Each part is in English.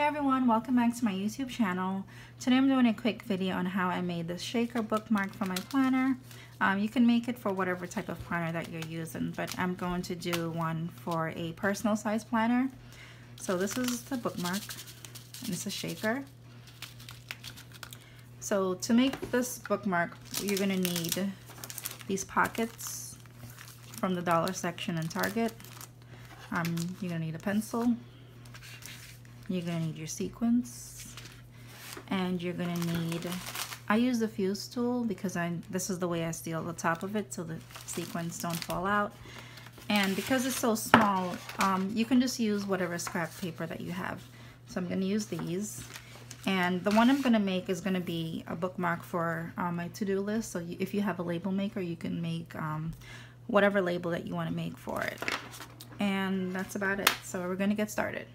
everyone, welcome back to my YouTube channel. Today I'm doing a quick video on how I made this shaker bookmark for my planner. You can make it for whatever type of planner that you're using, but I'm going to do one for a personal size planner. So this is the bookmark and it's a shaker. So to make this bookmark, you're going to need these pockets from the dollar section in Target. You're going to need a pencil. You're going to need your sequins, and you're going to need, I use the fuse tool because this is the way I seal the top of it so the sequins don't fall out. And because it's so small, you can just use whatever scrap paper that you have. So I'm going to use these, and the one I'm going to make is going to be a bookmark for my to-do list. So if you have a label maker, you can make whatever label that you want to make for it. And that's about it. So we're going to get started.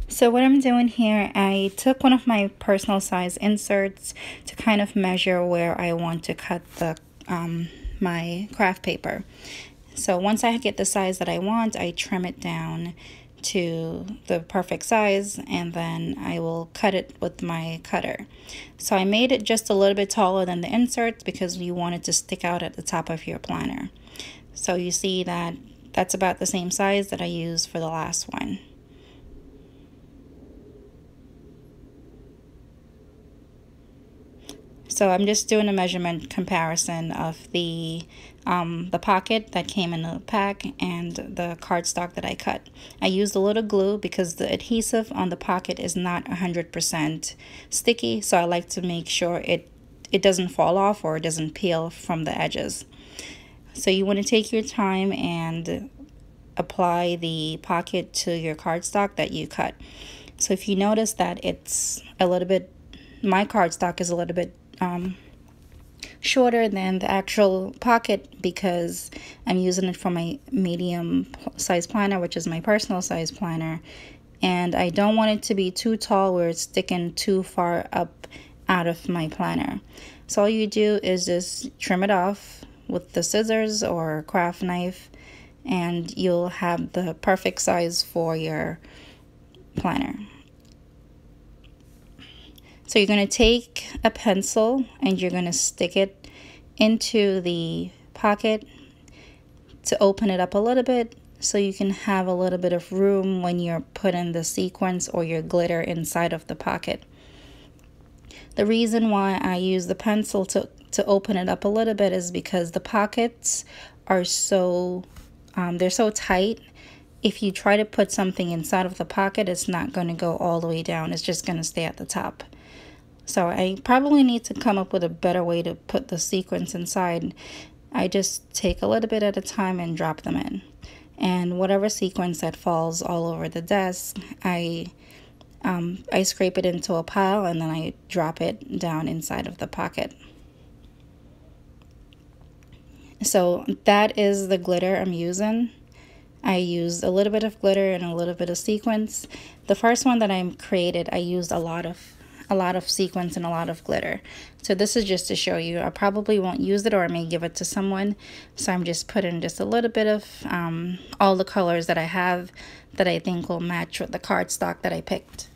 So what I'm doing here, I took one of my personal size inserts to kind of measure where I want to cut the my craft paper. So once I get the size that I want, I trim it down to the perfect size, and then I will cut it with my cutter. So I made it just a little bit taller than the inserts because you want it to stick out at the top of your planner. So you see that that's about the same size that I used for the last one. So I'm just doing a measurement comparison of the pocket that came in the pack and the cardstock that I cut. I used a little glue because the adhesive on the pocket is not 100% sticky, so I like to make sure it doesn't fall off or it doesn't peel from the edges. So you want to take your time and apply the pocket to your cardstock that you cut. So if you notice that it's a little bit, my cardstock is a little bit shorter than the actual pocket because I'm using it for my medium size planner, which is my personal size planner, and I don't want it to be too tall where it's sticking too far up out of my planner. So all you do is just trim it off with the scissors or craft knife, and you'll have the perfect size for your planner. So you're going to take a pencil and you're going to stick it into the pocket to open it up a little bit so you can have a little bit of room when you're putting the sequins or your glitter inside of the pocket. The reason why I use the pencil to open it up a little bit is because the pockets are so, they're so tight. If you try to put something inside of the pocket, it's not going to go all the way down. It's just going to stay at the top. So I probably need to come up with a better way to put the sequins inside. I just take a little bit at a time and drop them in. And whatever sequins that falls all over the desk, I scrape it into a pile and then I drop it down inside of the pocket. So that is the glitter I'm using. I used a little bit of glitter and a little bit of sequins. The first one that I created, I used a lot of sequins and a lot of glitter. So this is just to show you. I probably won't use it, or I may give it to someone. So I'm just putting just a little bit of all the colors that I have that I think will match with the cardstock that I picked.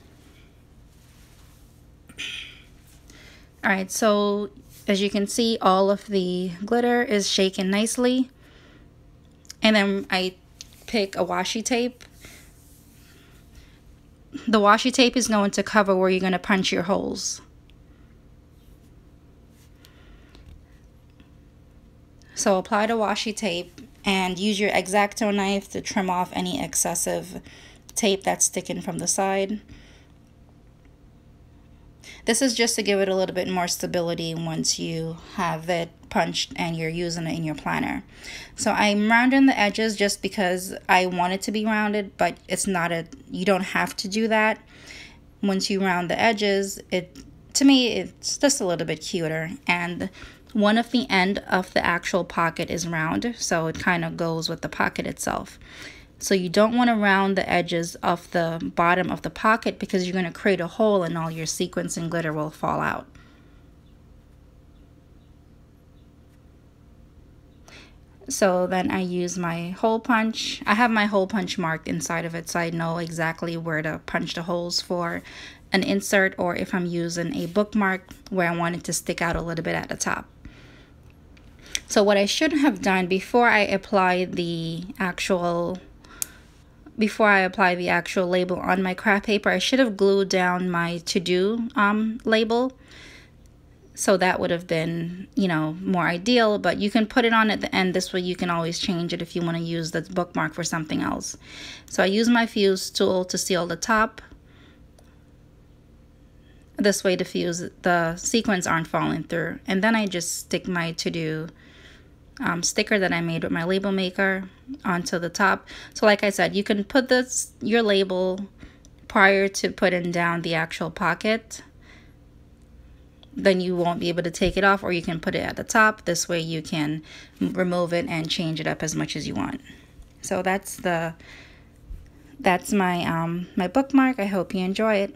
Alright, so as you can see, all of the glitter is shaken nicely. And then I pick a washi tape. The washi tape is going to cover where you're going to punch your holes. So apply the washi tape and use your X-Acto knife to trim off any excessive tape that's sticking from the side. This is just to give it a little bit more stability once you have it punched and you're using it in your planner. So I'm rounding the edges just because I want it to be rounded, but it's not you don't have to do that. Once you round the edges, to me it's just a little bit cuter, and one of the end of the actual pocket is round, so it kind of goes with the pocket itself. So you don't want to round the edges of the bottom of the pocket because you're going to create a hole and all your sequins and glitter will fall out. So then I use my hole punch. I have my hole punch marked inside of it so I know exactly where to punch the holes for an insert, or if I'm using a bookmark where I want it to stick out a little bit at the top. So what I should have done before I apply the actual label on my craft paper, I should have glued down my to-do label. So that would have been, you know, more ideal, but you can put it on at the end. This way you can always change it if you want to use the bookmark for something else. So I use my fuse tool to seal the top. This way the sequins aren't falling through. And then I just stick my to-do sticker that I made with my label maker onto the top. So like I said, you can put your label prior to putting down the actual pocket. Then you won't be able to take it off, or you can put it at the top. This way you can remove it and change it up as much as you want. So that's my my bookmark. I hope you enjoy it.